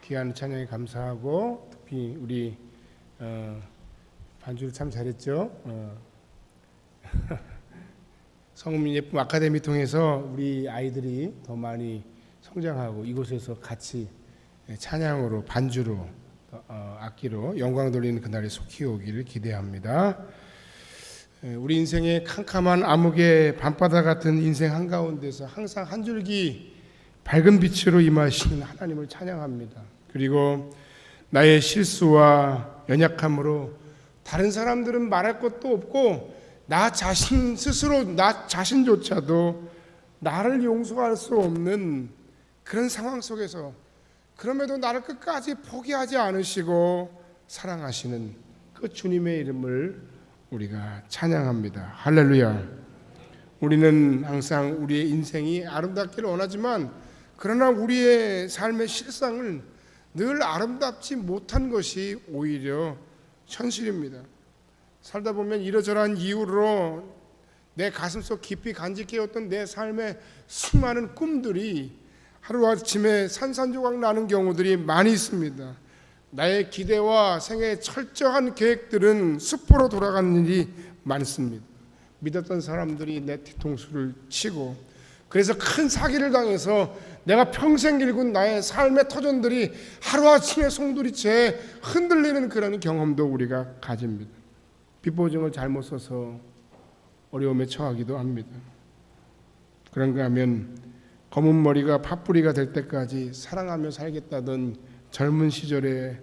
귀한 찬양에 감사하고 특히 우리 반주를 참 잘했죠. 성민 예쁨 아카데미 통해서 우리 아이들이 더 많이 성장하고 이곳에서 같이 찬양으로 반주로 악기로 영광 돌리는 그날이 속히 오기를 기대합니다. 우리 인생의 캄캄한 암흑의 밤바다 같은 인생 한가운데서 항상 한 줄기 밝은 빛으로 임하시는 하나님을 찬양합니다. 그리고 나의 실수와 연약함으로 다른 사람들은 말할 것도 없고 나 자신 스스로 나 자신조차도 나를 용서할 수 없는 그런 상황 속에서 그럼에도 나를 끝까지 포기하지 않으시고 사랑하시는 그 주님의 이름을 우리가 찬양합니다. 할렐루야. 우리는 항상 우리의 인생이 아름답기를 원하지만 그러나 우리의 삶의 실상을 늘 아름답지 못한 것이 오히려 현실입니다. 살다 보면 이러저러한 이유로 내 가슴속 깊이 간직해왔던 내 삶의 수많은 꿈들이 하루아침에 산산조각 나는 경우들이 많이 있습니다. 나의 기대와 생애의 철저한 계획들은 숲으로 돌아가는 일이 많습니다. 믿었던 사람들이 내 뒤통수를 치고 그래서 큰 사기를 당해서 내가 평생 길군 나의 삶의 터전들이 하루아침에 송두리째 흔들리는 그런 경험도 우리가 가집니다. 빛보증을 잘못 써서 어려움에 처하기도 합니다. 그런가 하면 검은 머리가 팥뿌리가 될 때까지 사랑하며 살겠다던 젊은 시절에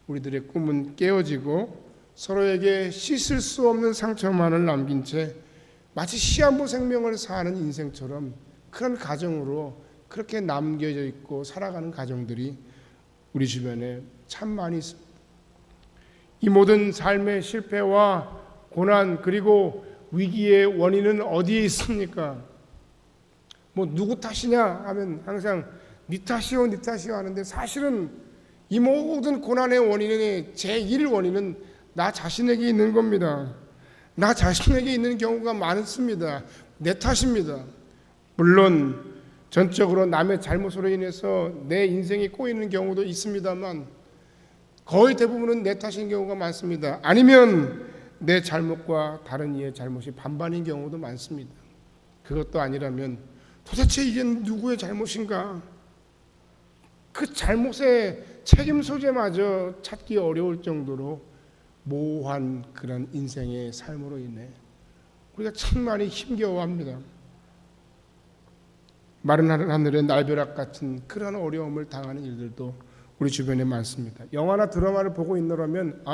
우리들의 꿈은 깨어지고 서로에게 씻을 수 없는 상처만을 남긴 채 마치 시한부 생명을 사는 인생처럼 그런 가정으로 그렇게 남겨져 있고 살아가는 가정들이 우리 주변에 참 많이 있습니다. 이 모든 삶의 실패와 고난 그리고 위기의 원인은 어디에 있습니까? 뭐 누구 탓이냐 하면 항상 네 탓이요 네 탓이요 하는데 사실은 이 모든 고난의 원인의 제1 원인은 나 자신에게 있는 겁니다. 나 자신에게 있는 경우가 많습니다. 내 탓입니다. 물론 전적으로 남의 잘못으로 인해서 내 인생이 꼬이는 경우도 있습니다만 거의 대부분은 내 탓인 경우가 많습니다. 아니면 내 잘못과 다른 이의 잘못이 반반인 경우도 많습니다. 그것도 아니라면 도대체 이게 누구의 잘못인가? 그 잘못의 책임 소재마저 찾기 어려울 정도로 모호한 그런 인생의 삶으로 인해 우리가 참 많이 힘겨워합니다. 마른 하늘의 날벼락 같은 그런 어려움을 당하는 일들도 우리 주변에 많습니다. 영화나 드라마를 보고 있노라면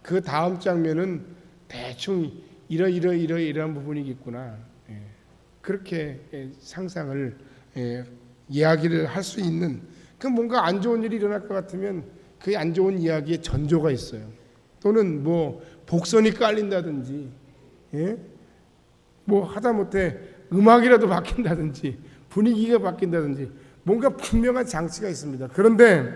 그 다음 장면은 대충 이러한 부분이겠구나. 그렇게 상상을 이야기를 할 수 있는 그 뭔가 안 좋은 일이 일어날 것 같으면 그 안 좋은 이야기에 전조가 있어요. 또는 뭐 복선이 깔린다든지 뭐 하다못해 음악이라도 바뀐다든지 분위기가 바뀐다든지 뭔가 분명한 장치가 있습니다. 그런데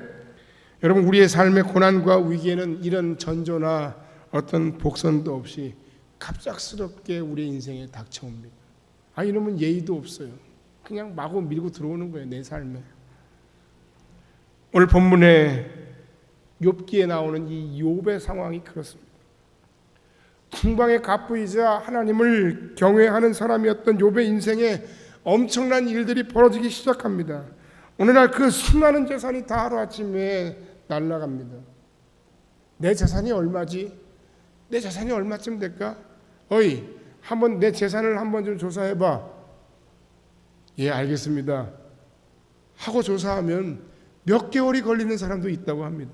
여러분 우리의 삶의 고난과 위기에는 이런 전조나 어떤 복선도 없이 갑작스럽게 우리의 인생에 닥쳐옵니다. 이러면 예의도 없어요. 그냥 마구 밀고 들어오는 거예요. 내 삶에. 오늘 본문에 욥기에 나오는 이 욥의 상황이 그렇습니다. 풍방의 갑부이자 하나님을 경외하는 사람이었던 욥의 인생에 엄청난 일들이 벌어지기 시작합니다. 오늘날 그 수많은 재산이 다 하루아침에 날아갑니다. 내 재산이 얼마지? 내 재산이 얼마쯤 될까? 한번 내 재산을 한번 좀 조사해봐. 예, 알겠습니다. 하고 조사하면 몇 개월이 걸리는 사람도 있다고 합니다.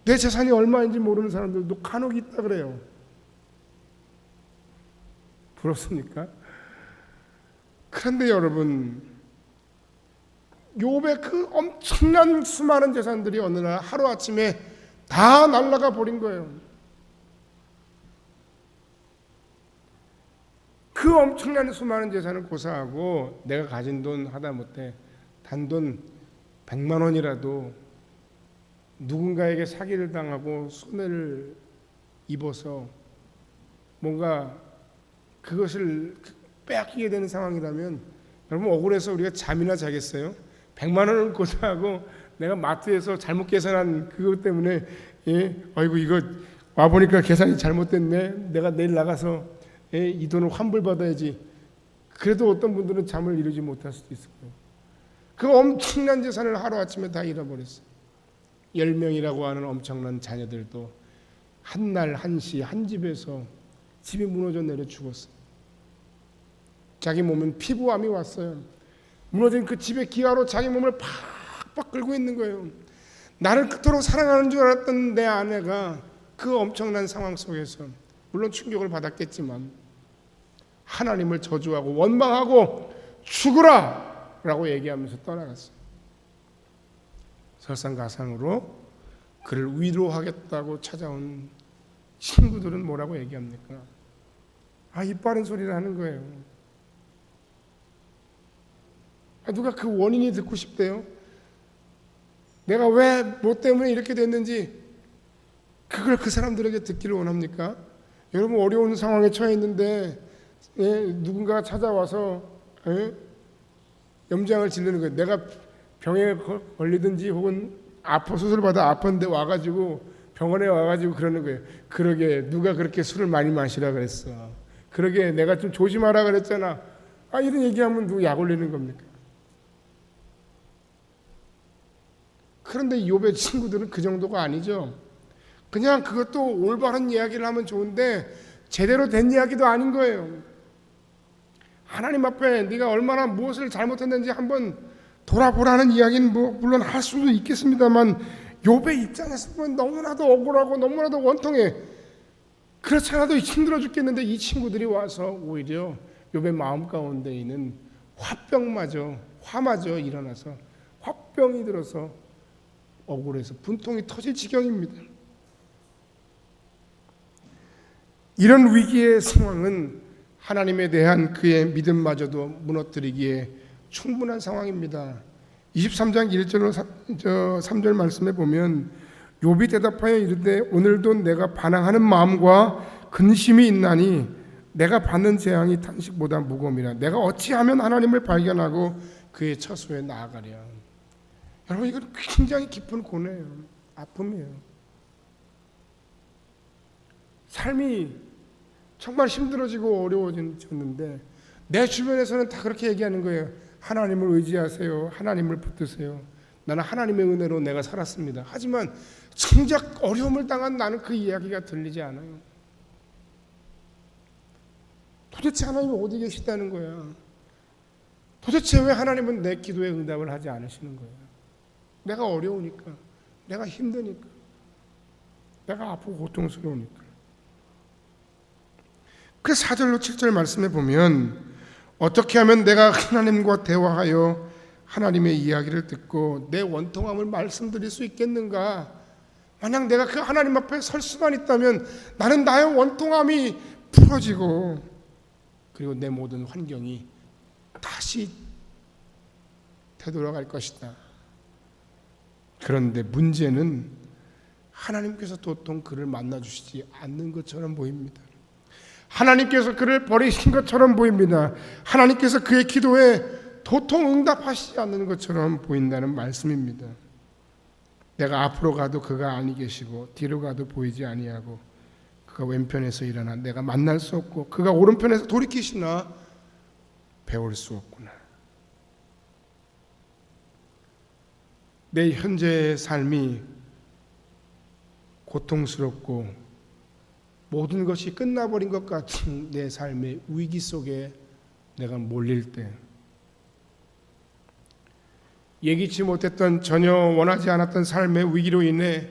내 재산이 얼마인지 모르는 사람들도 간혹 있다 그래요. 부럽습니까? 그런데 여러분, 욥의 그 엄청난 수많은 재산들이 어느 날 하루아침에 다 날아가 버린 거예요. 그 엄청난 수많은 재산을 고사하고 내가 가진 돈 하다못해 단돈 100만 원이라도 누군가에게 사기를 당하고 손해를 입어서 뭔가 그것을 빼앗기게 되는 상황이라면 여러분 억울해서 우리가 잠이나 자겠어요? 100만 원을 고사하고 내가 마트에서 잘못 계산한 그것 때문에 아이고 이거 와 보니까 계산이 잘못됐네. 내가 내일 나가서 이 돈을 환불받아야지. 그래도 어떤 분들은 잠을 이루지 못할 수도 있을 거예요. 그 엄청난 재산을 하루아침에 다 잃어버렸어요. 10명이라고 하는 엄청난 자녀들도 한날 한시 한 집에서 집이 무너져 내려 죽었어요. 자기 몸은 피부암이 왔어요. 무너진 그 집의 기아로 자기 몸을 팍팍 긁고 있는 거예요. 나를 그토록 사랑하는 줄 알았던 내 아내가 그 엄청난 상황 속에서 물론 충격을 받았겠지만 하나님을 저주하고 원망하고 죽으라 라고 얘기하면서 떠나갔어요. 설상가상으로 그를 위로하겠다고 찾아온 친구들은 뭐라고 얘기합니까? 입 바른 소리를 하는 거예요. 누가 그 원인이 듣고 싶대요? 내가 왜 뭐 때문에 이렇게 됐는지 그걸 그 사람들에게 듣기를 원합니까? 여러분 어려운 상황에 처해 있는데 누군가가 찾아와서 염장을 지르는 거예요. 내가 병에 걸리든지 혹은 수술받아 아픈데 와가지고 병원에 와가지고 그러는 거예요. 그러게 누가 그렇게 술을 많이 마시라 그랬어. 그러게 내가 좀 조심하라 그랬잖아. 이런 얘기하면 누구 약 올리는 겁니까? 그런데 욥의 친구들은 그 정도가 아니죠. 그냥 그것도 올바른 이야기를 하면 좋은데 제대로 된 이야기도 아닌 거예요. 하나님 앞에 네가 얼마나 무엇을 잘못했는지 한번 돌아보라는 이야기는 물론 할 수도 있겠습니다만 욥의 입장에서 보면 너무나도 억울하고 너무나도 원통해. 그렇지 않아도 힘들어 죽겠는데 이 친구들이 와서 오히려 욥의 마음 가운데 있는 화마저 일어나서 화병이 들어서 억울해서 분통이 터질 지경입니다. 이런 위기의 상황은 하나님에 대한 그의 믿음마저도 무너뜨리기에 충분한 상황입니다. 23장 1절로 3절 말씀에 보면 욥이 대답하여 이르되 오늘도 내가 반항하는 마음과 근심이 있나니 내가 받는 재앙이 탄식보다 무거움이라. 내가 어찌하면 하나님을 발견하고 그의 처소에 나아가랴. 여러분 이건 굉장히 깊은 고뇌예요. 아픔이에요. 삶이 정말 힘들어지고 어려워졌는데 내 주변에서는 다 그렇게 얘기하는 거예요. 하나님을 의지하세요. 하나님을 붙드세요. 나는 하나님의 은혜로 내가 살았습니다. 하지만 정작 어려움을 당한 나는 그 이야기가 들리지 않아요. 도대체 하나님은 어디 계시다는 거야? 도대체 왜 하나님은 내 기도에 응답을 하지 않으시는 거야? 내가 어려우니까, 내가 힘드니까, 내가 아프고 고통스러우니까. 그 4절로 7절 말씀에 보면 어떻게 하면 내가 하나님과 대화하여 하나님의 이야기를 듣고 내 원통함을 말씀드릴 수 있겠는가? 만약 내가 그 하나님 앞에 설 수만 있다면 나는 나의 원통함이 풀어지고 그리고 내 모든 환경이 다시 되돌아갈 것이다. 그런데 문제는 하나님께서 도통 그를 만나주시지 않는 것처럼 보입니다. 하나님께서 그를 버리신 것처럼 보입니다. 하나님께서 그의 기도에 도통 응답하시지 않는 것처럼 보인다는 말씀입니다. 내가 앞으로 가도 그가 아니 계시고 뒤로 가도 보이지 아니하고 그가 왼편에서 일어나 내가 만날 수 없고 그가 오른편에서 돌이키시나 배울 수 없구나. 내 현재의 삶이 고통스럽고 모든 것이 끝나버린 것 같은 내 삶의 위기 속에 내가 몰릴 때 예기치 못했던 전혀 원하지 않았던 삶의 위기로 인해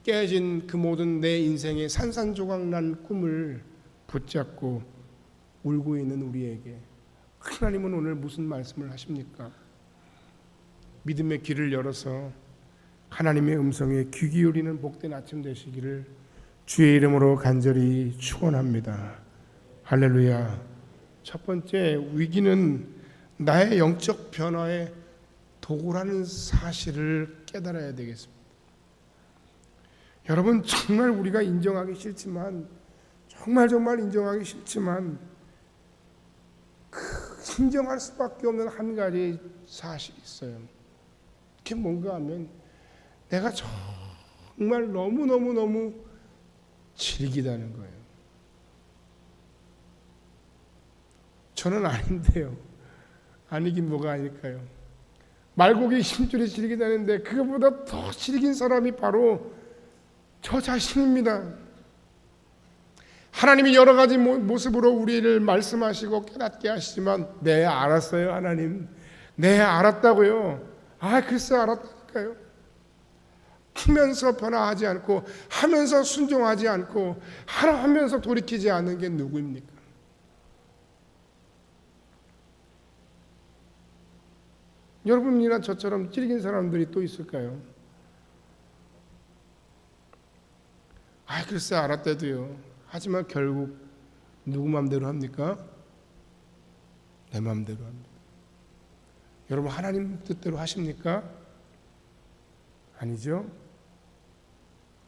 깨진 그 모든 내 인생의 산산조각난 꿈을 붙잡고 울고 있는 우리에게 하나님은 오늘 무슨 말씀을 하십니까? 믿음의 귀를 열어서 하나님의 음성에 귀 기울이는 복된 아침 되시기를 주의 이름으로 간절히 축원합니다. 할렐루야. 첫 번째, 위기는 나의 영적 변화의 도구라는 사실을 깨달아야 되겠습니다. 여러분 정말 우리가 인정하기 싫지만 정말 인정하기 싫지만 인정할 수밖에 없는 한 가지 사실이 있어요. 그렇게 뭔가 하면 내가 정말 너무너무 즐기다는 거예요. 저는 아닌데요. 아니긴 뭐가 아닐까요? 말고기 심줄이 즐기다는데 그거보다 더 즐긴 사람이 바로 저 자신입니다. 하나님이 여러 가지 모습으로 우리를 말씀하시고 깨닫게 하시지만 네, 알았어요 하나님. 네, 알았다고요. 글쎄 알았다니까요. 하면서 변화하지 않고 하면서 순종하지 않고 하면서 돌이키지 않는 게 누구입니까? 여러분이나 저처럼 찔긴 사람들이 또 있을까요? 글쎄 알았대도요. 하지만 결국 누구 맘대로 합니까? 내 맘대로 합니다. 여러분 하나님 뜻대로 하십니까? 아니죠.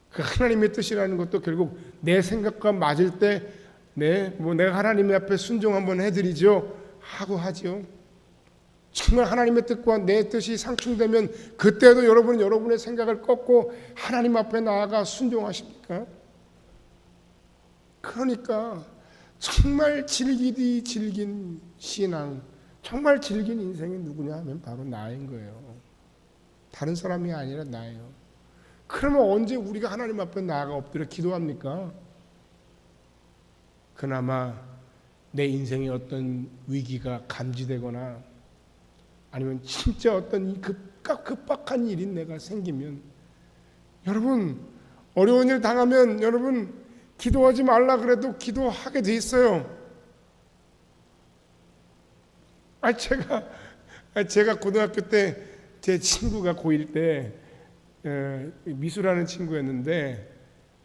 그 하나님의 뜻이라는 것도 결국 내 생각과 맞을 때 내가 하나님 앞에 순종 한번 해드리죠 하고 하죠. 정말 하나님의 뜻과 내 뜻이 상충되면 그때도 여러분은 여러분의 생각을 꺾고 하나님 앞에 나아가 순종하십니까? 그러니까 정말 즐기디 즐긴 신앙, 정말 즐긴 인생이 누구냐 하면 바로 나인 거예요. 다른 사람이 아니라 나예요. 그러면 언제 우리가 하나님 앞에 나아가 엎드려 기도합니까? 그나마 내 인생에 어떤 위기가 감지되거나 아니면 진짜 어떤 급박한 일이 내가 생기면, 여러분 어려운 일 당하면 여러분 기도하지 말라 그래도 기도하게 돼 있어요. 제가 고등학교 때 제 친구가 고1 때 미술하는 친구였는데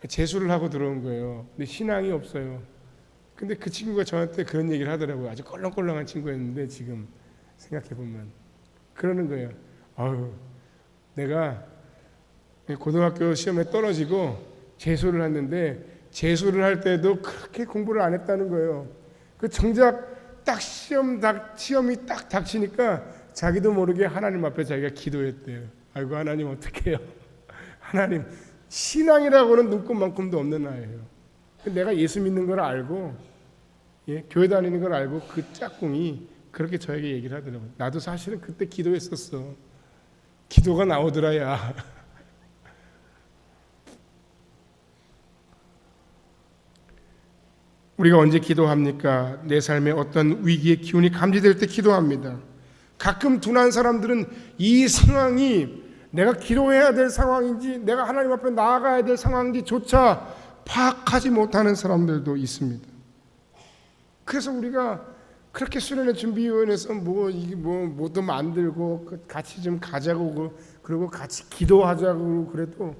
재수를 하고 들어온 거예요. 근데 신앙이 없어요. 근데 그 친구가 저한테 그런 얘기를 하더라고요. 아주 껄렁껄렁한 친구였는데 지금 생각해보면 그러는 거예요. 내가 고등학교 시험에 떨어지고 재수를 했는데 재수를 할 때도 그렇게 공부를 안 했다는 거예요. 그 정작 딱 시험이 딱 닥치니까 자기도 모르게 하나님 앞에 자기가 기도했대요. 아이고 하나님 어떡해요. 하나님 신앙이라고는 눈꼽만큼도 없는 아이예요. 내가 예수 믿는 걸 알고 교회 다니는 걸 알고 그 짝꿍이 그렇게 저에게 얘기를 하더라고요. 나도 사실은 그때 기도했었어. 기도가 나오더라 야. 우리가 언제 기도합니까? 내 삶에 어떤 위기의 기운이 감지될 때 기도합니다. 가끔 둔한 사람들은 이 상황이 내가 기도해야 될 상황인지 내가 하나님 앞에 나아가야 될 상황인지조차 파악하지 못하는 사람들도 있습니다. 그래서 우리가 그렇게 수련회 준비위원회에서 뭐도 만들고 같이 좀 가자고 그리고 같이 기도하자고 그래도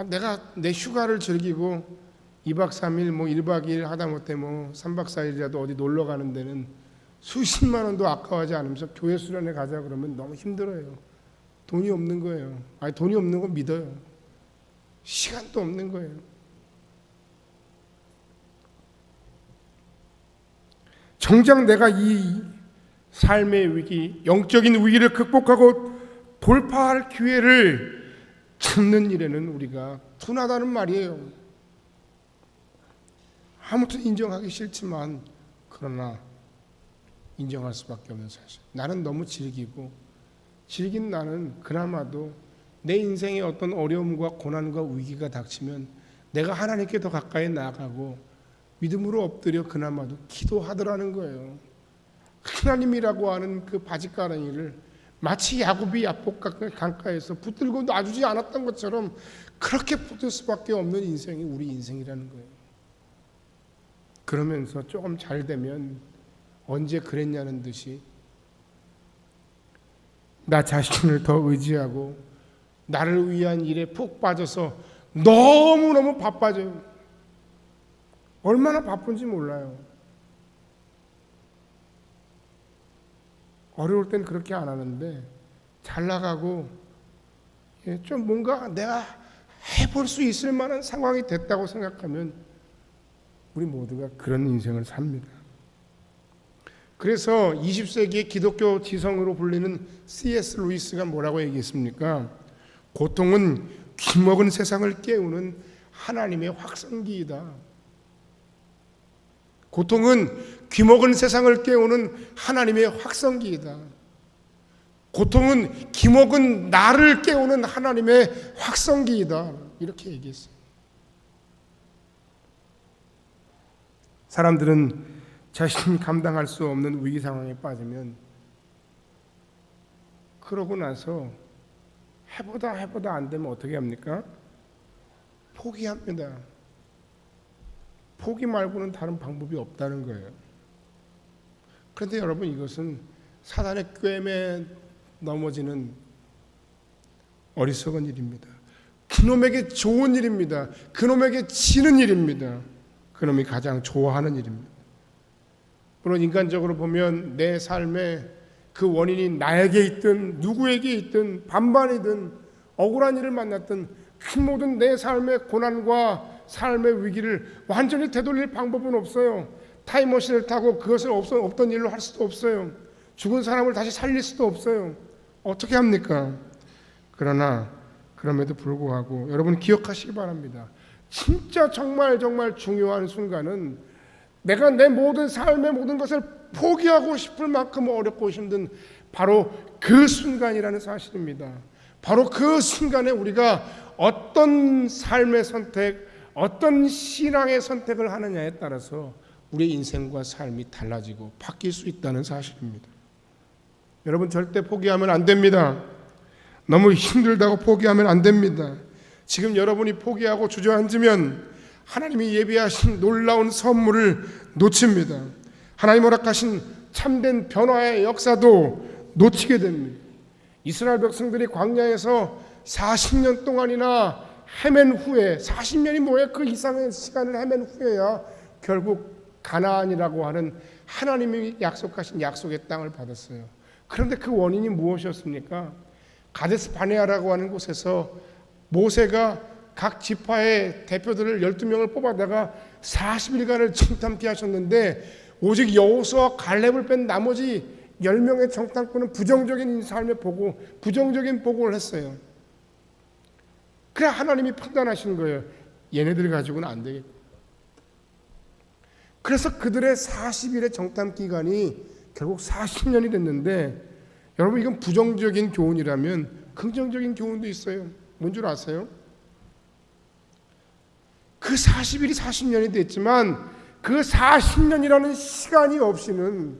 내가 내 휴가를 즐기고 2박 3일 1박 2일 하다못해 3박 4일이라도 어디 놀러 가는 데는 수십만 원도 아까워하지 않으면서 교회 수련회 가자 그러면 너무 힘들어요. 돈이 없는 거예요. 돈이 없는 거 믿어요. 시간도 없는 거예요. 정작 내가 이 삶의 위기, 영적인 위기를 극복하고 돌파할 기회를 찾는 일에는 우리가 둔하다는 말이에요. 아무튼 인정하기 싫지만 그러나 인정할 수밖에 없는 사실. 나는 너무 즐긴 나는 그나마도 내 인생에 어떤 어려움과 고난과 위기가 닥치면 내가 하나님께 더 가까이 나아가고 믿음으로 엎드려 그나마도 기도하더라는 거예요. 하나님이라고 하는 그 바짓가랑이를 마치 야곱이 야복 강가에서 붙들고 놔주지 않았던 것처럼 그렇게 붙을 수밖에 없는 인생이 우리 인생이라는 거예요. 그러면서 조금 잘 되면 언제 그랬냐는 듯이 나 자신을 더 의지하고 나를 위한 일에 푹 빠져서 너무너무 바빠져요. 얼마나 바쁜지 몰라요. 어려울 땐 그렇게 안 하는데 잘 나가고 좀 뭔가 내가 해볼 수 있을 만한 상황이 됐다고 생각하면 우리 모두가 그런 인생을 삽니다. 그래서 20세기의 기독교 지성으로 불리는 C.S. 루이스가 뭐라고 얘기했습니까? 고통은 귀먹은 세상을 깨우는 하나님의 확성기이다. 고통은 귀먹은 세상을 깨우는 하나님의 확성기이다. 고통은 귀먹은 나를 깨우는 하나님의 확성기이다. 이렇게 얘기했어요. 사람들은 자신이 감당할 수 없는 위기 상황에 빠지면 그러고 나서 해보다 안 되면 어떻게 합니까? 포기합니다. 포기 말고는 다른 방법이 없다는 거예요. 그런데 여러분, 이것은 사단의 꿰매 넘어지는 어리석은 일입니다. 그놈에게 좋은 일입니다. 그놈에게 지는 일입니다. 그놈이 가장 좋아하는 일입니다. 물론 인간적으로 보면 내 삶에 그 원인이 나에게 있든 누구에게 있든 반반이든 억울한 일을 만났든 그 모든 내 삶의 고난과 삶의 위기를 완전히 되돌릴 방법은 없어요. 타임머신을 타고 그것을 없던 일로 할 수도 없어요. 죽은 사람을 다시 살릴 수도 없어요. 어떻게 합니까? 그러나 그럼에도 불구하고 여러분 기억하시기 바랍니다. 진짜 정말 중요한 순간은 내가 내 모든 삶의 모든 것을 포기하고 싶을 만큼 어렵고 힘든 바로 그 순간이라는 사실입니다. 바로 그 순간에 우리가 어떤 삶의 선택, 어떤 신앙의 선택을 하느냐에 따라서 우리의 인생과 삶이 달라지고 바뀔 수 있다는 사실입니다. 여러분 절대 포기하면 안 됩니다. 너무 힘들다고 포기하면 안 됩니다. 지금 여러분이 포기하고 주저앉으면 하나님이 예비하신 놀라운 선물을 놓칩니다. 하나님 허락하신 참된 변화의 역사도 놓치게 됩니다. 이스라엘 백성들이 광야에서 40년 동안이나 헤맨 후에 40년이 뭐예요? 그 이상의 시간을 헤맨 후에야 결국 가나안이라고 하는 하나님이 약속하신 약속의 땅을 받았어요. 그런데 그 원인이 무엇이었습니까? 가데스 바네아라고 하는 곳에서 모세가 각 지파의 대표들을 12명을 뽑아다가 40일간을 정탐케 하셨는데 오직 여호수아와 갈렙을 뺀 나머지 10명의 정탐꾼은 부정적인 삶을 보고 부정적인 보고를 했어요. 그래 하나님이 판단하시는 거예요. 얘네들 가지고는 안 되겠다. 그래서 그들의 40일의 정탐 기간이 결국 40년이 됐는데 여러분 이건 부정적인 교훈이라면 긍정적인 교훈도 있어요. 뭔 줄 아세요? 그 40일이 40년이 됐지만 그 40년이라는 시간이 없이는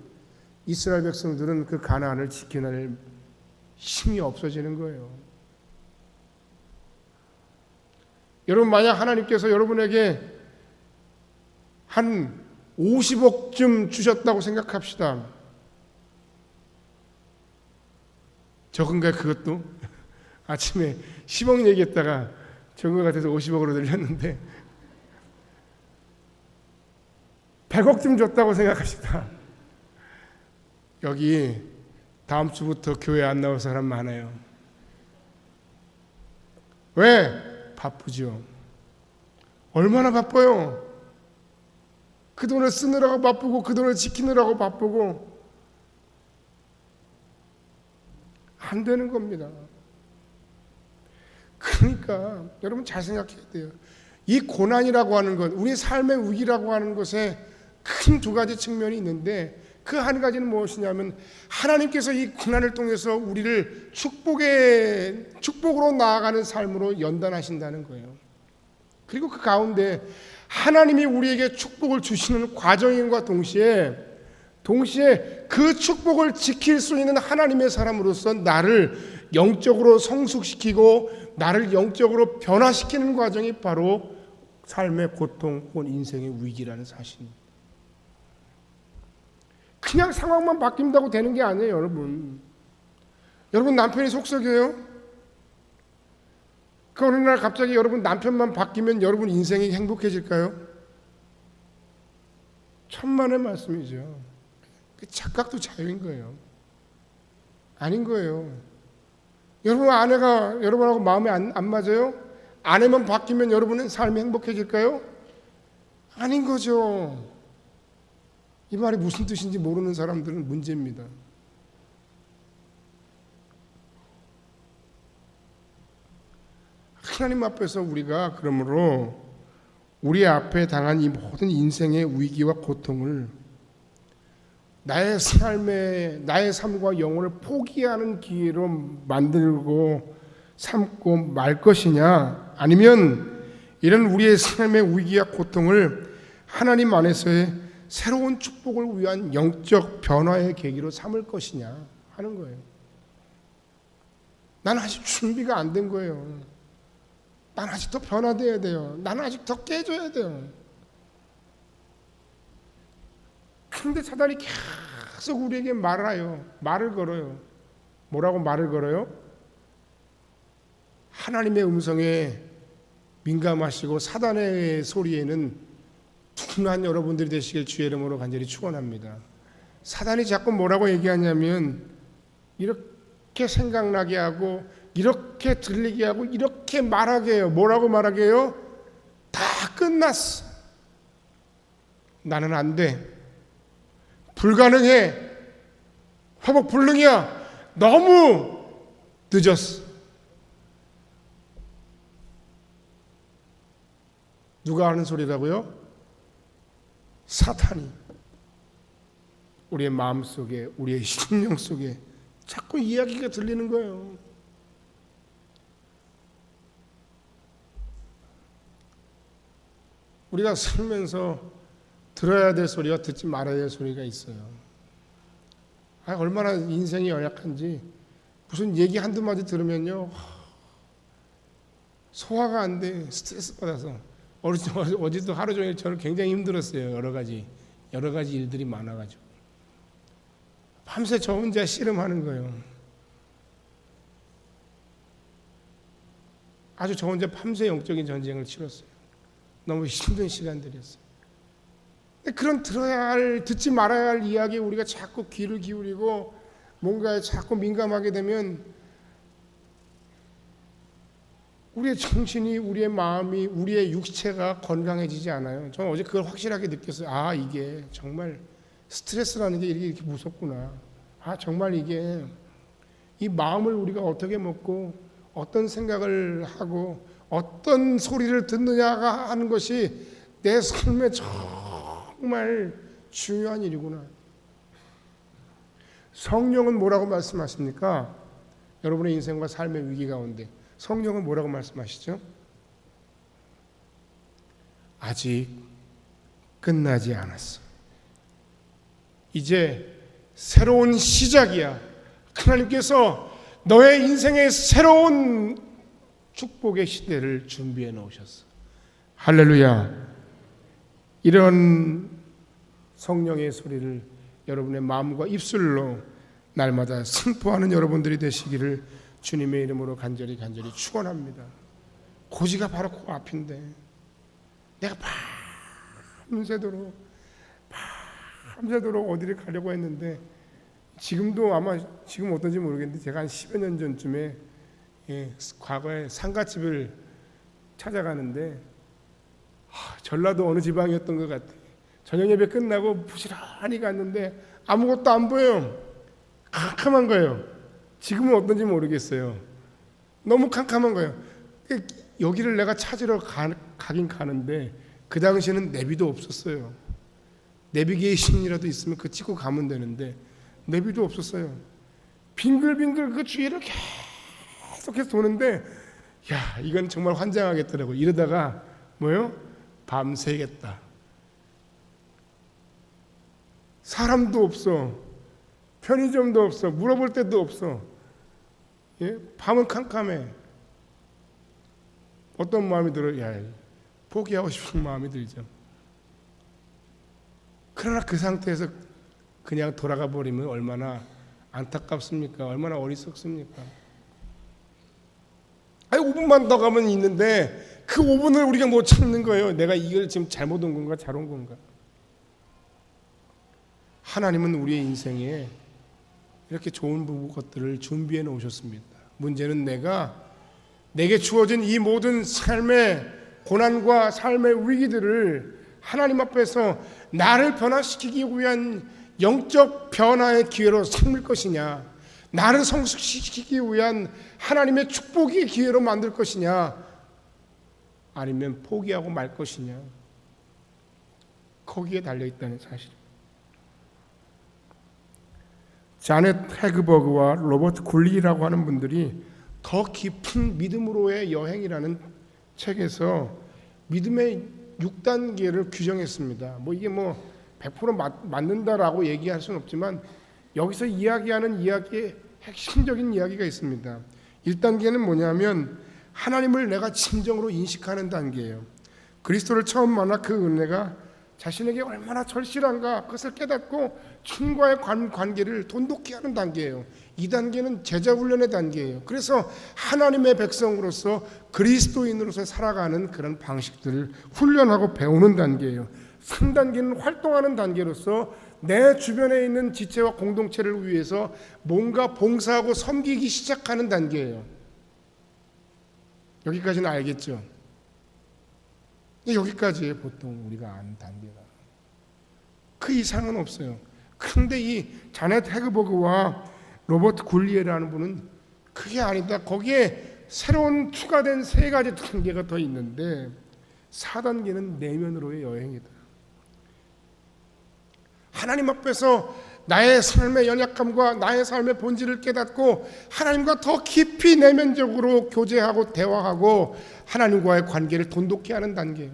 이스라엘 백성들은 그 가나안을 지켜낼 힘이 없어지는 거예요. 여러분 만약 하나님께서 여러분에게 한 50억쯤 주셨다고 생각합시다. 적은가 그것도? 아침에 10억 얘기했다가 적은 것 같아서 50억으로 늘렸는데 100억쯤 줬다고 생각합시다. 여기 다음 주부터 교회 안 나올 사람 많아요. 왜? 바쁘죠. 얼마나 바빠요. 그 돈을 쓰느라고 바쁘고 그 돈을 지키느라고 바쁘고 안 되는 겁니다. 그러니까 여러분 잘 생각해야 돼요. 이 고난이라고 하는 것, 우리 삶의 위기라고 하는 것에 큰 두 가지 측면이 있는데 그 한 가지는 무엇이냐면 하나님께서 이 고난을 통해서 우리를 축복으로 나아가는 삶으로 연단하신다는 거예요. 그리고 그 가운데 하나님이 우리에게 축복을 주시는 과정인과 동시에 그 축복을 지킬 수 있는 하나님의 사람으로서 나를 영적으로 성숙시키고 나를 영적으로 변화시키는 과정이 바로 삶의 고통 혹은 인생의 위기라는 사실입니다. 그냥 상황만 바뀐다고 되는 게 아니에요, 여러분. 여러분 남편이 속썩여요? 그 어느 날 갑자기 여러분 남편만 바뀌면 여러분 인생이 행복해질까요? 천만의 말씀이죠. 그 착각도 자유인 거예요. 아닌 거예요. 여러분 아내가 여러분하고 마음이 안 맞아요? 아내만 바뀌면 여러분은 삶이 행복해질까요? 아닌 거죠. 이 말이 무슨 뜻인지 모르는 사람들은 문제입니다. 하나님 앞에서 우리가 그러므로 우리 앞에 당한 이 모든 인생의 위기와 고통을 나의 삶과 영혼을 포기하는 기회로 만들고 삼고 말 것이냐, 아니면 이런 우리의 삶의 위기와 고통을 하나님 안에서의 새로운 축복을 위한 영적 변화의 계기로 삼을 것이냐 하는 거예요. 나는 아직 준비가 안 된 거예요. 나는 아직 더 변화돼야 돼요. 나는 아직 더 깨져야 돼요. 그런데 사단이 계속 우리에게 말을 걸어요. 뭐라고 말을 걸어요? 하나님의 음성에 민감하시고 사단의 소리에는 둔한 여러분들이 되시길 주의 이름으로 간절히 축원합니다. 사단이 자꾸 뭐라고 얘기하냐면 이렇게 생각나게 하고 이렇게 들리게 하고 이렇게 말하게 해요. 뭐라고 말하게 해요? 다 끝났어. 나는 안 돼. 불가능해. 회복 불능이야. 너무 늦었어. 누가 하는 소리라고요? 사탄이 우리의 마음속에, 우리의 심령 속에 자꾸 이야기가 들리는 거예요. 우리가 살면서 들어야 될 소리와 듣지 말아야 될 소리가 있어요. 얼마나 인생이 연약한지 무슨 얘기 한두 마디 들으면요 소화가 안 돼. 스트레스 받아서 어제도 하루 종일 저는 굉장히 힘들었어요. 여러 가지 일들이 많아가지고 밤새 저 혼자 씨름하는 거예요. 아주 저 혼자 밤새 영적인 전쟁을 치렀어요. 너무 힘든 시간들이었어요. 그런 들어야 할, 듣지 말아야 할 이야기에 우리가 자꾸 귀를 기울이고 뭔가에 자꾸 민감하게 되면 우리의 정신이, 우리의 마음이, 우리의 육체가 건강해지지 않아요. 저는 어제 그걸 확실하게 느꼈어요. 아, 이게 정말 스트레스라는 게 이렇게 무섭구나. 아, 정말 이게 이 마음을 우리가 어떻게 먹고 어떤 생각을 하고 어떤 소리를 듣느냐가 하는 것이 내 삶에 정말 중요한 일이구나. 성령은 뭐라고 말씀하십니까? 여러분의 인생과 삶의 위기 가운데 성령은 뭐라고 말씀하시죠? 아직 끝나지 않았어. 이제 새로운 시작이야. 하나님께서 너의 인생의 새로운 축복의 시대를 준비해 놓으셨어. 할렐루야. 이런 성령의 소리를 여러분의 마음과 입술로 날마다 선포하는 여러분들이 되시기를 주님의 이름으로 간절히 축원합니다. 고지가 바로 그 앞인데 내가 밤새도록 어디를 가려고 했는데 지금도 아마 지금 어떤지 모르겠는데 제가 한 10여 년 전쯤에 과거에 상가집을 찾아가는데 전라도 어느 지방이었던 것 같아요. 저녁 예배 끝나고 부지런히 갔는데 아무것도 안 보여요. 캄캄한 거예요. 지금은 어떤지 모르겠어요. 너무 캄캄한 거예요. 여기를 내가 찾으러 가긴 가는데 그 당시에는 내비도 없었어요. 내비게이션이라도 있으면 그거 찍고 가면 되는데 내비도 없었어요. 빙글빙글 그 주위를 계속해서 도는데 야, 이건 정말 환장하겠더라고요. 이러다가 뭐요? 밤새겠다. 사람도 없어. 편의점도 없어. 물어볼 데도 없어. 예? 밤은 캄캄해. 어떤 마음이 들어요? 야, 포기하고 싶은 마음이 들죠. 그러나 그 상태에서 그냥 돌아가 버리면 얼마나 안타깝습니까? 얼마나 어리석습니까? 5분만 더 가면 있는데 그 5분을 우리가 못 참는 거예요. 내가 이걸 지금 잘못 온 건가 잘 온 건가? 하나님은 우리의 인생에 이렇게 좋은 것들을 준비해 놓으셨습니다. 문제는 내게 주어진 이 모든 삶의 고난과 삶의 위기들을 하나님 앞에서 나를 변화시키기 위한 영적 변화의 기회로 삼을 것이냐, 나를 성숙시키기 위한 하나님의 축복의 기회로 만들 것이냐, 아니면 포기하고 말 것이냐, 거기에 달려있다는 사실입니다. 자넷 해그버그와 로버트 굴리라고 하는 분들이 더 깊은 믿음으로의 여행이라는 책에서 믿음의 6단계를 규정했습니다. 이게 100% 맞는다라고 얘기할 수는 없지만 여기서 이야기하는 이야기의 핵심적인 이야기가 있습니다. 1단계는 뭐냐면 하나님을 내가 진정으로 인식하는 단계예요. 그리스도를 처음 만나 그 은혜가 자신에게 얼마나 절실한가 그것을 깨닫고 주님과의 관계를 돈독히 하는 단계예요. 2단계는 제자 훈련의 단계예요. 그래서 하나님의 백성으로서 그리스도인으로서 살아가는 그런 방식들을 훈련하고 배우는 단계예요. 3단계는 활동하는 단계로서 내 주변에 있는 지체와 공동체를 위해서 뭔가 봉사하고 섬기기 시작하는 단계예요. 여기까지는 알겠죠? 여기까지 보통 우리가 아는 단계다. 그 이상은 없어요. 그런데 이 자넷 해그버그와 로버트 굴리에라는 분은 그게 아니다. 거기에 새로운 추가된 3가지 단계가 더 있는데 4단계는 내면으로의 여행이다. 하나님 앞에서 나의 삶의 연약함과 나의 삶의 본질을 깨닫고 하나님과 더 깊이 내면적으로 교제하고 대화하고 하나님과의 관계를 돈독히 하는 단계예요.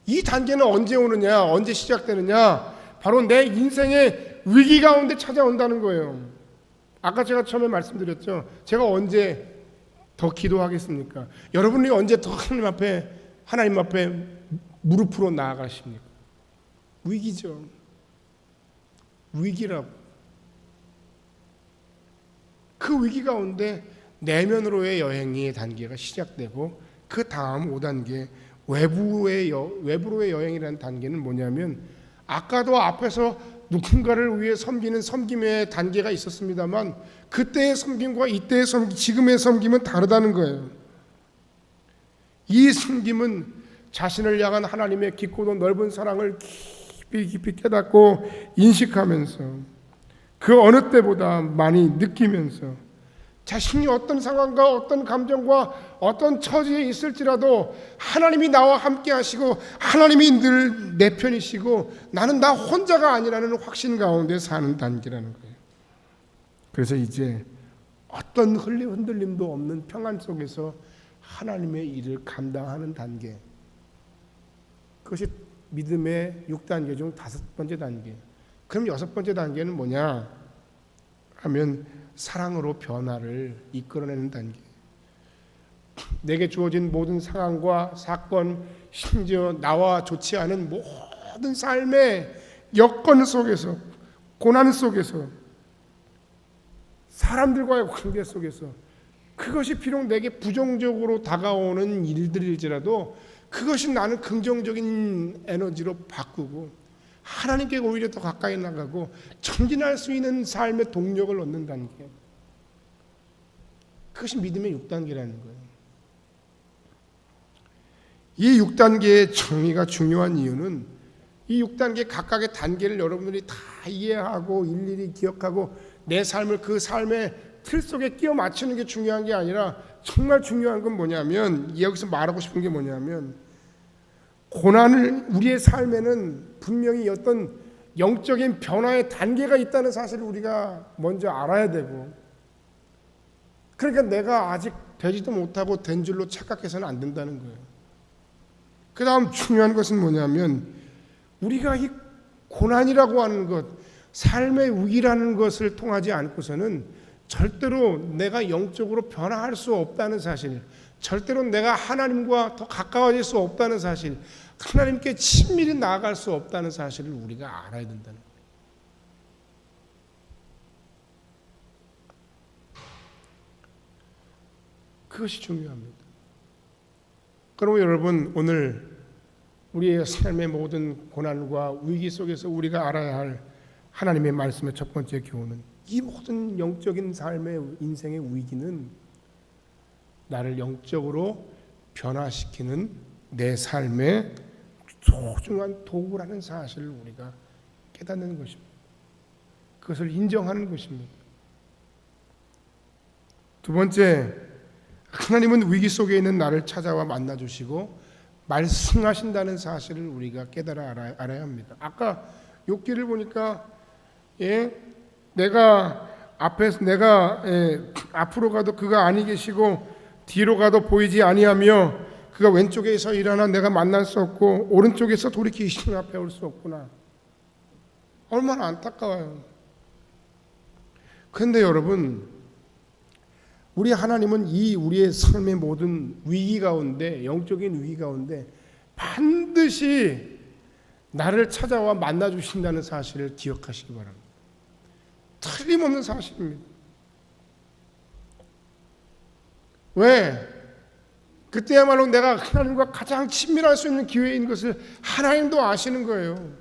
이 단계는 언제 오느냐, 언제 시작되느냐, 바로 내 인생의 위기 가운데 찾아온다는 거예요. 아까 제가 처음에 말씀드렸죠. 제가 언제 더 기도하겠습니까? 여러분이 언제 더 하나님 앞에 무릎으로 나아가십니까? 위기죠. 위기라고. 그 위기 가운데 내면으로의 여행의 단계가 시작되고 그 다음 5단계 외부로의 여행이라는 단계는 뭐냐면 아까도 앞에서 누군가를 위해 섬기는 섬김의 단계가 있었습니다만 그때의 섬김과 이때의 섬김, 지금의 섬김은 다르다는 거예요. 이 섬김은 자신을 향한 하나님의 깊고도 넓은 사랑을 깊이 깨닫고 인식하면서 그 어느 때보다 많이 느끼면서 자신이 어떤 상황과 어떤 감정과 어떤 처지에 있을지라도 하나님이 나와 함께 하시고 하나님이 늘 내 편이시고 나는 나 혼자가 아니라는 확신 가운데 사는 단계라는 거예요. 그래서 이제 어떤 흔들림도 없는 평안 속에서 하나님의 일을 감당하는 단계, 그것이 믿음의 6단계 중 5번째 단계. 그럼 6번째 단계는 뭐냐 하면 사랑으로 변화를 이끌어내는 단계. 내게 주어진 모든 상황과 사건, 심지어 나와 좋지 않은 모든 삶의 여건 속에서, 고난 속에서, 사람들과의 관계 속에서 그것이 비록 내게 부정적으로 다가오는 일들일지라도 그것이 나는 긍정적인 에너지로 바꾸고 하나님께 오히려 더 가까이 나가고 전진할 수 있는 삶의 동력을 얻는 단계. 그것이 믿음의 6단계라는 거예요. 이 6단계의 정의가 중요한 이유는 이 6단계 각각의 단계를 여러분들이 다 이해하고 일일이 기억하고 내 삶을 그 삶의 틀 속에 끼워 맞추는 게 중요한 게 아니라 정말 중요한 건 뭐냐면, 여기서 말하고 싶은 게 뭐냐면, 고난을 우리의 삶에는 분명히 어떤 영적인 변화의 단계가 있다는 사실을 우리가 먼저 알아야 되고, 그러니까 내가 아직 되지도 못하고 된 줄로 착각해서는 안 된다는 거예요. 그 다음 중요한 것은 뭐냐면, 우리가 이 고난이라고 하는 것, 삶의 위기라는 것을 통하지 않고서는 절대로 내가 영적으로 변화할 수 없다는 사실, 절대로 내가 하나님과 더 가까워질 수 없다는 사실, 하나님께 친밀히 나아갈 수 없다는 사실을 우리가 알아야 된다는 거예요. 그것이 중요합니다. 그러면 여러분, 오늘 우리의 삶의 모든 고난과 위기 속에서 우리가 알아야 할 하나님의 말씀의 첫 번째 교훈은, 이 모든 영적인 삶의 인생의 위기는 나를 영적으로 변화시키는 내 삶의 소중한 도구라는 사실을 우리가 깨닫는 것입니다. 그것을 인정하는 것입니다. 두 번째, 하나님은 위기 속에 있는 나를 찾아와 만나주시고 말씀하신다는 사실을 우리가 깨달아 알아야 합니다. 아까 욥기를 보니까 내가 앞으로 가도 그가 아니 계시고 뒤로 가도 보이지 아니하며 그가 왼쪽에서 일하나 내가 만날 수 없고 오른쪽에서 돌이키시는 앞에 올 수 없구나. 얼마나 안타까워요. 그런데 여러분, 우리 하나님은 이 우리의 삶의 모든 위기 가운데, 영적인 위기 가운데 반드시 나를 찾아와 만나주신다는 사실을 기억하시기 바랍니다. 틀림없는 사실입니다. 왜? 그때야말로 내가 하나님과 가장 친밀할 수 있는 기회인 것을 하나님도 아시는 거예요.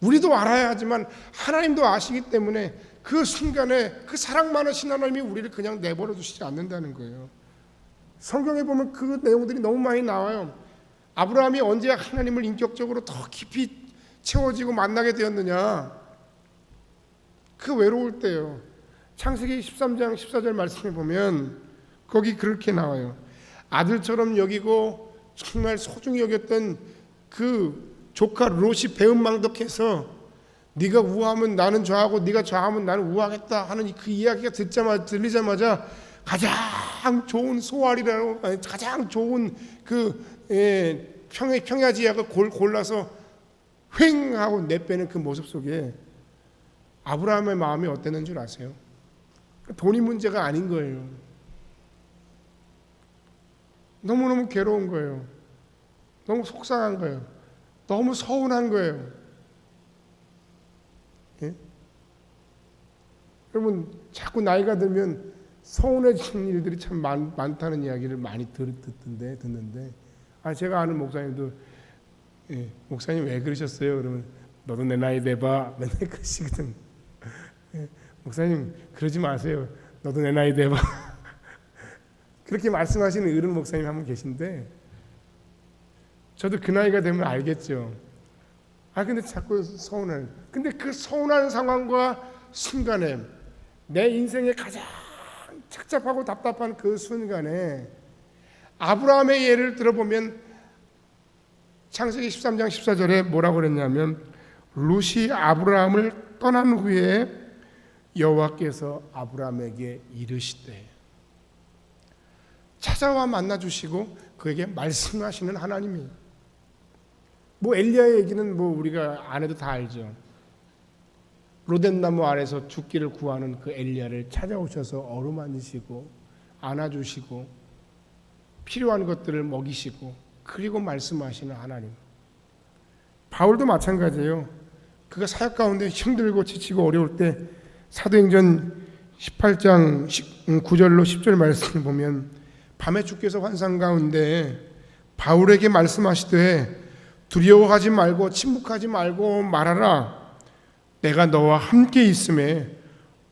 우리도 알아야 하지만 하나님도 아시기 때문에 그 순간에 그 사랑 많으신 하나님이 우리를 그냥 내버려 두시지 않는다는 거예요. 성경에 보면 그 내용들이 너무 많이 나와요. 아브라함이 언제 하나님을 인격적으로 더 깊이 채워지고 만나게 되었느냐? 그 외로울 때요. 창세기 13장 14절 말씀에 보면 거기 그렇게 나와요. 아들처럼 여기고 정말 소중히 여겼던 그 조카 롯이 배은망덕해서 네가 우하면 나는 좌하고 네가 좌하면 나는 우하겠다 하는 그 이야기가 들리자마자 가장 좋은 소알이라고, 가장 좋은 그 평야지약을 골라서 휑 하고 내빼는 그 모습 속에 아브라함의 마음이 어땠는 줄 아세요? 돈이 문제가 아닌 거예요. 너무너무 괴로운 거예요. 너무 속상한 거예요. 너무 서운한 거예요. 예? 여러분, 자꾸 나이가 들면 서운해지는 일들이 참 많다는 이야기를 많이 듣는데 제가 아는 목사님도 목사님 왜 그러셨어요? 그러면 너도 내 나이 돼봐. 맨날 그러시거든. 목사님 그러지 마세요. 너도 내 나이 돼봐. 그렇게 말씀하시는 어른 목사님 한 분 계신데 저도 그 나이가 되면 알겠죠. 근데 자꾸 서운해. 근데 그 서운한 상황과 순간에 내 인생에 가장 착잡하고 답답한 그 순간에 아브라함의 예를 들어보면 창세기 13장 14절에 뭐라고 그랬냐면 룻이 아브라함을 떠난 후에 여호와께서 아브라함에게 이르시되, 찾아와 만나주시고 그에게 말씀하시는 하나님이에요. 엘리야의 얘기는 우리가 안 해도 다 알죠. 로뎀나무 아래서 죽기를 구하는 그 엘리야를 찾아오셔서 어루만지시고 안아주시고 필요한 것들을 먹이시고 그리고 말씀하시는 하나님. 바울도 마찬가지예요. 그가 사역 가운데 힘들고 지치고 어려울 때 사도행전 18장 9절로 10절 말씀을 보면 밤에 주께서 환상 가운데 바울에게 말씀하시되 두려워하지 말고 침묵하지 말고 말하라. 내가 너와 함께 있음에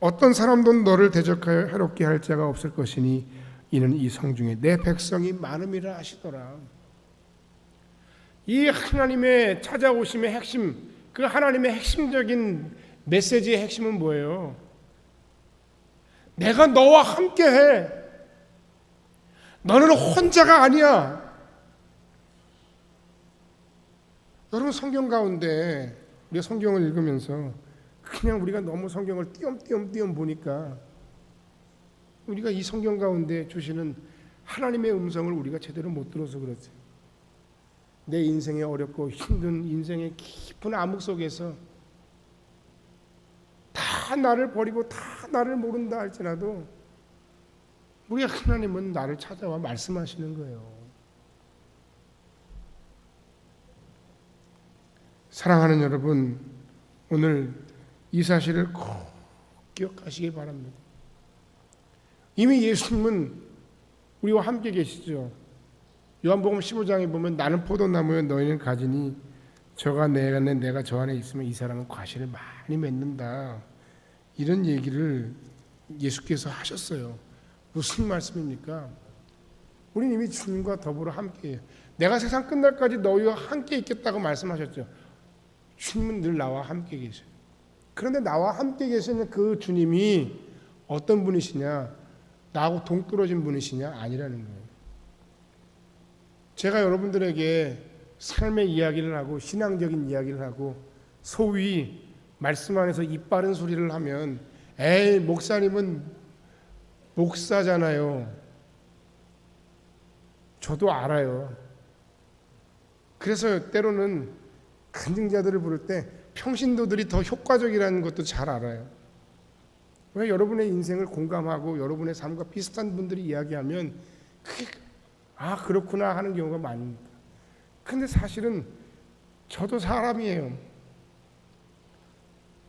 어떤 사람도 너를 대적하여 해롭게 할 자가 없을 것이니 이는 이 성중에 내 백성이 많음이라 하시더라. 이 하나님의 찾아오심의 핵심, 그 하나님의 핵심적인 메시지의 핵심은 뭐예요? 내가 너와 함께해. 너는 혼자가 아니야. 여러분, 성경 가운데 우리가 성경을 읽으면서 그냥 우리가 너무 성경을 띄엄띄엄 보니까 우리가 이 성경 가운데 주시는 하나님의 음성을 우리가 제대로 못 들어서 그렇지. 내 인생의 어렵고 힘든 인생의 깊은 암흑 속에서 다 나를 버리고 다 나를 모른다 할지라도 우리 하나님은 나를 찾아와 말씀하시는 거예요. 사랑하는 여러분, 오늘 이 사실을 꼭 기억하시기 바랍니다. 이미 예수님은 우리와 함께 계시죠. 요한복음 15장에 보면 나는 포도나무여 너희는 가지니 저가 내 안에 내가 저 안에 있으면 이 사람은 과실을 많이 맺는다. 이런 얘기를 예수께서 하셨어요. 무슨 말씀입니까? 우리는 이미 주님과 더불어 함께해요. 내가 세상 끝날까지 너희와 함께 있겠다고 말씀하셨죠. 주님은 늘 나와 함께 계셔요. 그런데 나와 함께 계시는 그 주님이 어떤 분이시냐? 나하고 동떨어진 분이시냐? 아니라는 거예요. 제가 여러분들에게 삶의 이야기를 하고 신앙적인 이야기를 하고 소위 말씀 안에서 입 바른 소리를 하면 에이 목사님은 목사잖아요. 저도 알아요. 그래서 때로는 간증자들을 부를 때 평신도들이 더 효과적이라는 것도 잘 알아요. 왜 여러분의 인생을 공감하고 여러분의 삶과 비슷한 분들이 이야기하면 그게 그렇구나 하는 경우가 많습니다. 근데 사실은 저도 사람이에요.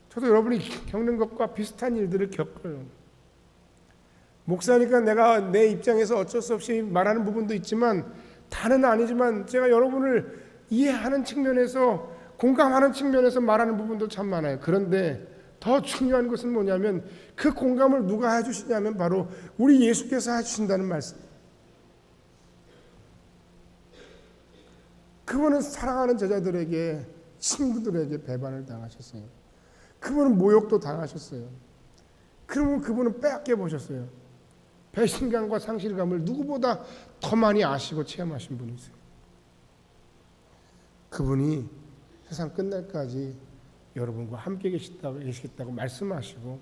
저도 여러분이 겪는 것과 비슷한 일들을 겪어요. 목사니까 내가 내 입장에서 어쩔 수 없이 말하는 부분도 있지만 다는 아니지만 제가 여러분을 이해하는 측면에서 공감하는 측면에서 말하는 부분도 참 많아요. 그런데 더 중요한 것은 뭐냐면 그 공감을 누가 해주시냐면 바로 우리 예수께서 해주신다는 말씀. 그분은 사랑하는 제자들에게 친구들에게 배반을 당하셨어요. 그분은 모욕도 당하셨어요. 그러면 그분은 빼앗겨 보셨어요. 배신감과 상실감을 누구보다 더 많이 아시고 체험하신 분이세요. 그분이 세상 끝날까지 여러분과 함께 계시겠다고 말씀하시고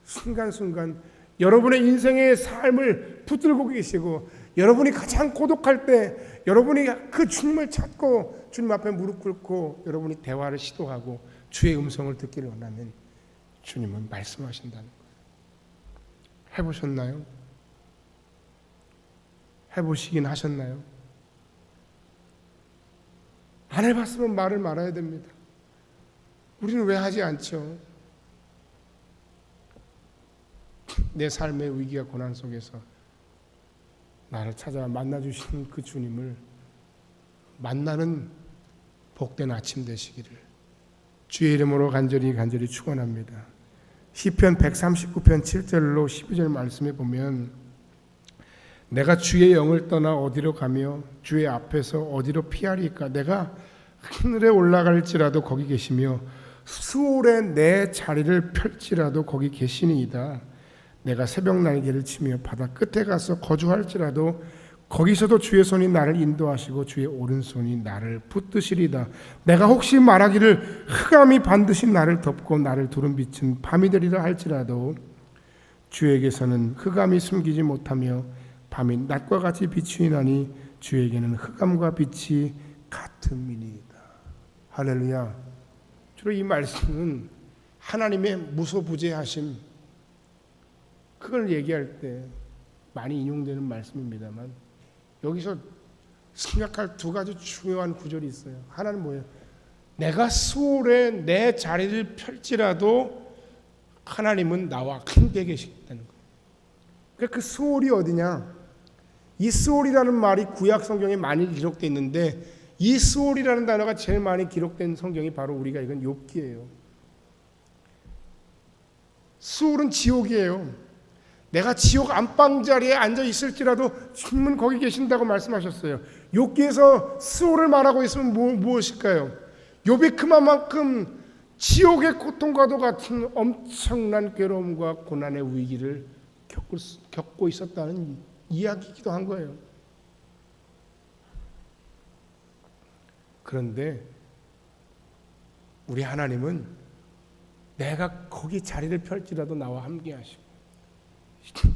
순간순간 여러분의 인생의 삶을 붙들고 계시고 여러분이 가장 고독할 때 여러분이 그 주님을 찾고 주님 앞에 무릎 꿇고 여러분이 대화를 시도하고 주의 음성을 듣기를 원하면 주님은 말씀하신다는 거예요. 해보셨나요? 해보시긴 하셨나요? 안 해봤으면 말을 말아야 됩니다. 우리는 왜 하지 않죠? 내 삶의 위기와 고난 속에서 나를 찾아 만나주시는 그 주님을 만나는 복된 아침 되시기를 주의 이름으로 간절히 축원합니다. 시편 139편 7절로 12절 말씀에 보면 내가 주의 영을 떠나 어디로 가며 주의 앞에서 어디로 피하리까? 내가 하늘에 올라갈지라도 거기 계시며 수월에 내 자리를 펼지라도 거기 계시니이다. 내가 새벽 날개를 치며 바다 끝에 가서 거주할지라도 거기서도 주의 손이 나를 인도하시고 주의 오른손이 나를 붙드시리다. 내가 혹시 말하기를 흑암이 반드시 나를 덮고 나를 두른 빛은 밤이 되리라 할지라도 주에게서는 흑암이 숨기지 못하며 밤이 낮과 같이 비추이나니 주에게는 흑암과 빛이 같음이니이다. 할렐루야. 주로 이 말씀은 하나님의 무소부재하심 그걸 얘기할 때 많이 인용되는 말씀입니다만 여기서 생각할 두 가지 중요한 구절이 있어요. 하나는 뭐예요? 내가 수월에 내 자리를 펼지라도 하나님은 나와 함께 계시겠다는 거예요. 그러니까 그 수월이 어디냐? 이 수월이라는 말이 구약 성경에 많이 기록되어 있는데 이 수월이라는 단어가 제일 많이 기록된 성경이 바로 우리가 읽은 욥기예요. 수월은 지옥이에요. 내가 지옥 안방자리에 앉아 있을지라도 주님은 거기 계신다고 말씀하셨어요. 욥기에서 수월을 말하고 있으면 무엇일까요? 욥이 그만큼 지옥의 고통과도 같은 엄청난 괴로움과 고난의 위기를 겪고 있었다는 이야기이기도 한 거예요. 그런데 우리 하나님은 내가 거기 자리를 펼지라도 나와 함께 하시고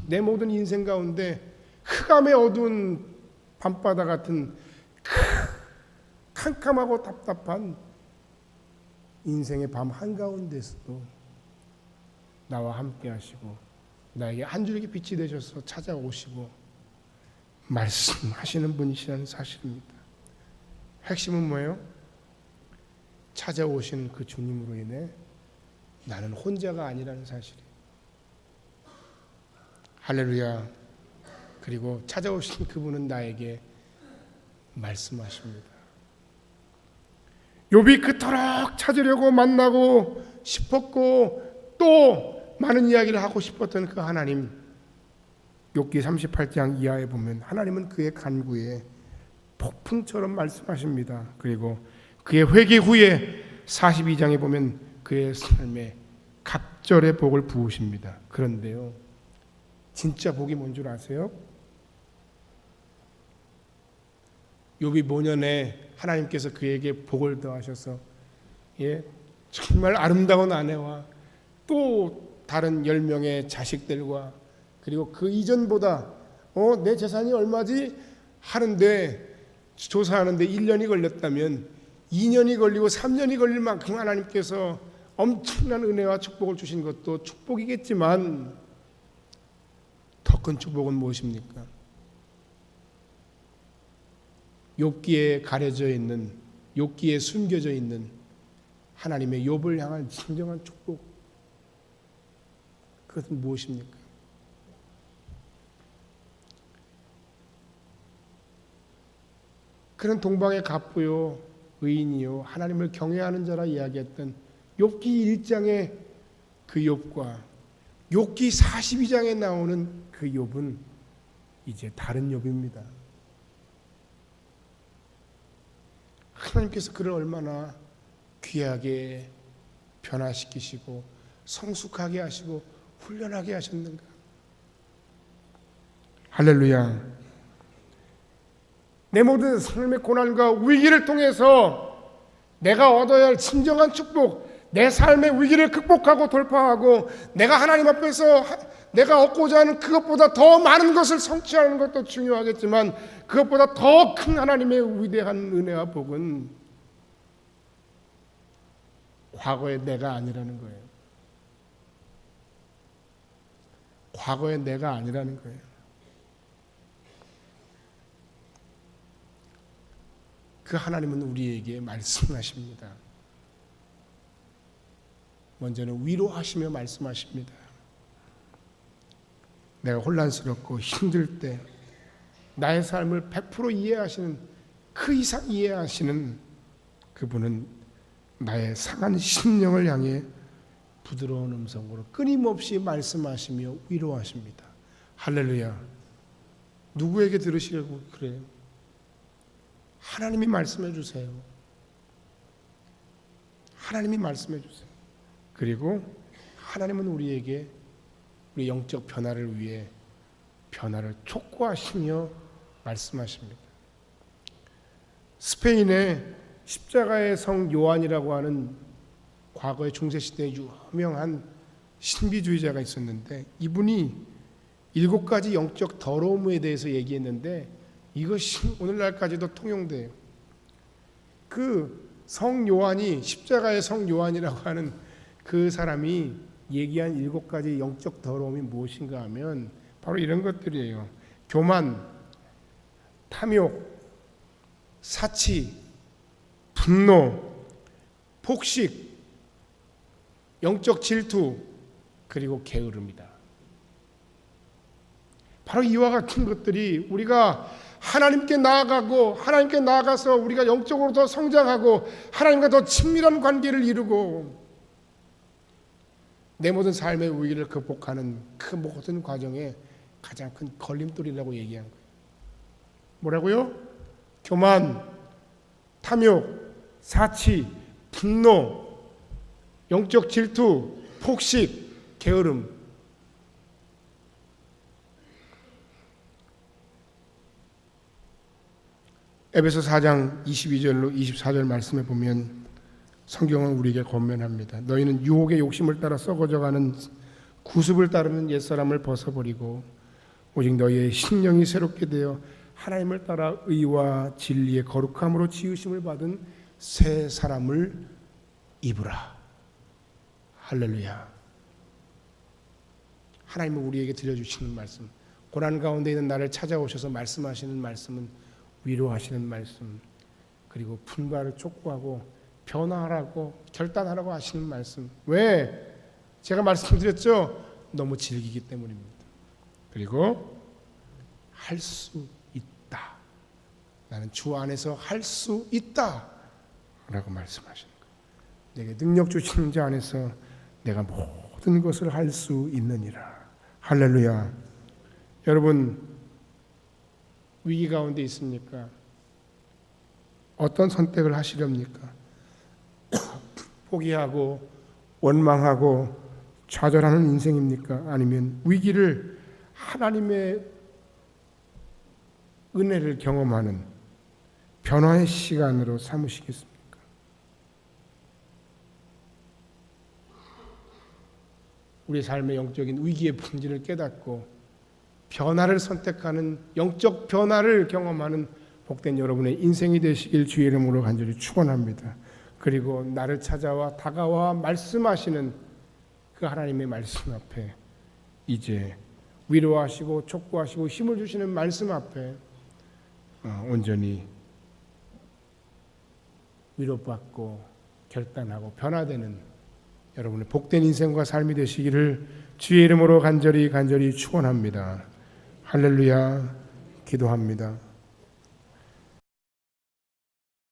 내 모든 인생 가운데 흑암의 어두운 밤바다 같은 캄캄하고 답답한 인생의 밤 한가운데서도 나와 함께 하시고 나에게 한 줄기 빛이 되셔서 찾아오시고 말씀하시는 분이시라는 사실입니다. 핵심은 뭐예요? 찾아오시는 그 주님으로 인해 나는 혼자가 아니라는 사실이에요. 할렐루야. 그리고 찾아오신 그분은 나에게 말씀하십니다. 욥이 그토록 찾으려고 만나고 싶었고 또 많은 이야기를 하고 싶었던 그 하나님, 욥기 38장 이하에 보면 하나님은 그의 간구에 폭풍처럼 말씀하십니다. 그리고 그의 회개 후에 42장에 보면 그의 삶에 갑절의 복을 부으십니다. 그런데요, 진짜 복이 뭔 줄 아세요? 욥이 모년에 하나님께서 그에게 복을 더하셔서 정말 아름다운 아내와 또 다른 10명의 자식들과 그리고 그 이전보다 내 재산이 얼마지? 하는데 조사하는데 1년이 걸렸다면 2년이 걸리고 3년이 걸릴 만큼 하나님께서 엄청난 은혜와 축복을 주신 것도 축복이겠지만 더 큰 축복은 무엇입니까? 욥기에 가려져 있는, 욥기에 숨겨져 있는 하나님의 욥을 향한 진정한 축복, 그것은 무엇입니까? 그는 동방의 갑부요 의인이요 하나님을 경외하는 자라 이야기했던 욥기 1장의 그 욥과 욥기 42장에 나오는 그 욥은 이제 다른 욥입니다. 하나님께서 그를 얼마나 귀하게 변화시키시고 성숙하게 하시고 훈련하게 하셨는가. 할렐루야. 내 모든 삶의 고난과 위기를 통해서 내가 얻어야 할 진정한 축복, 내 삶의 위기를 극복하고 돌파하고 내가 하나님 앞에서 내가 얻고자 하는 그것보다 더 많은 것을 성취하는 것도 중요하겠지만 그것보다 더 큰 하나님의 위대한 은혜와 복은 과거의 내가 아니라는 거예요. 과거의 내가 아니라는 거예요. 그 하나님은 우리에게 말씀하십니다. 먼저는 위로하시며 말씀하십니다. 내가 혼란스럽고 힘들 때 나의 삶을 100% 이해하시는, 그 이상 이해하시는 그분은 나의 상한 심령을 향해 부드러운 음성으로 끊임없이 말씀하시며 위로하십니다. 할렐루야. 누구에게 들으시려고 그래요? 하나님이 말씀해 주세요. 하나님이 말씀해 주세요. 그리고 하나님은 우리에게 우리 영적 변화를 위해 변화를 촉구하시며 말씀하십니다. 스페인의 십자가의 성 요한이라고 하는 과거의 중세시대에 유명한 신비주의자가 있었는데 이분이 7가지 영적 더러움에 대해서 얘기했는데 이것이 오늘날까지도 통용돼요. 그 성 요한이, 십자가의 성 요한이라고 하는 그 사람이 얘기한 7가지 영적 더러움이 무엇인가 하면 바로 이런 것들이에요. 교만, 탐욕, 사치, 분노, 폭식, 영적 질투, 그리고 게으름이다. 바로 이와 같은 것들이 우리가 하나님께 나아가고 하나님께 나아가서 우리가 영적으로 더 성장하고 하나님과 더 친밀한 관계를 이루고 내 모든 삶의 위기를 극복하는 그 모든 과정에 가장 큰 걸림돌이라고 얘기한 거예요. 뭐라고요? 교만, 탐욕, 사치, 분노, 영적 질투, 폭식, 게으름. 에베소 4장 22절로 24절 말씀에 보면 성경은 우리에게 권면합니다. 너희는 유혹의 욕심을 따라 썩어져가는 구습을 따르는 옛사람을 벗어버리고 오직 너희의 심령이 새롭게 되어 하나님을 따라 의와 진리의 거룩함으로 지으심을 받은 새 사람을 입으라. 할렐루야. 하나님은 우리에게 들려주시는 말씀, 고난 가운데 있는 나를 찾아오셔서 말씀하시는 말씀은 위로하시는 말씀, 그리고 분발을 촉구하고 변화하라고 결단하라고 하시는 말씀. 왜? 제가 말씀드렸죠. 너무 즐기기 때문입니다. 그리고 할 수 있다. 나는 주 안에서 할 수 있다 라고 말씀하시는 거예요. 내게 능력 주시는 자 안에서 내가 모든 것을 할 수 있느니라. 할렐루야. 여러분 위기 가운데 있습니까? 어떤 선택을 하시렵니까? 포기하고 원망하고 좌절하는 인생입니까? 아니면 위기를 하나님의 은혜를 경험하는 변화의 시간으로 삼으시겠습니까? 우리 삶의 영적인 위기의 본질을 깨닫고 변화를 선택하는 영적 변화를 경험하는 복된 여러분의 인생이 되시길 주의 이름으로 간절히 축원합니다. 그리고 나를 찾아와 다가와 말씀하시는 그 하나님의 말씀 앞에 이제 위로하시고 촉구하시고 힘을 주시는 말씀 앞에 온전히 위로받고 결단하고 변화되는 여러분의 복된 인생과 삶이 되시기를 주의 이름으로 간절히 축원합니다. 할렐루야. 기도합니다.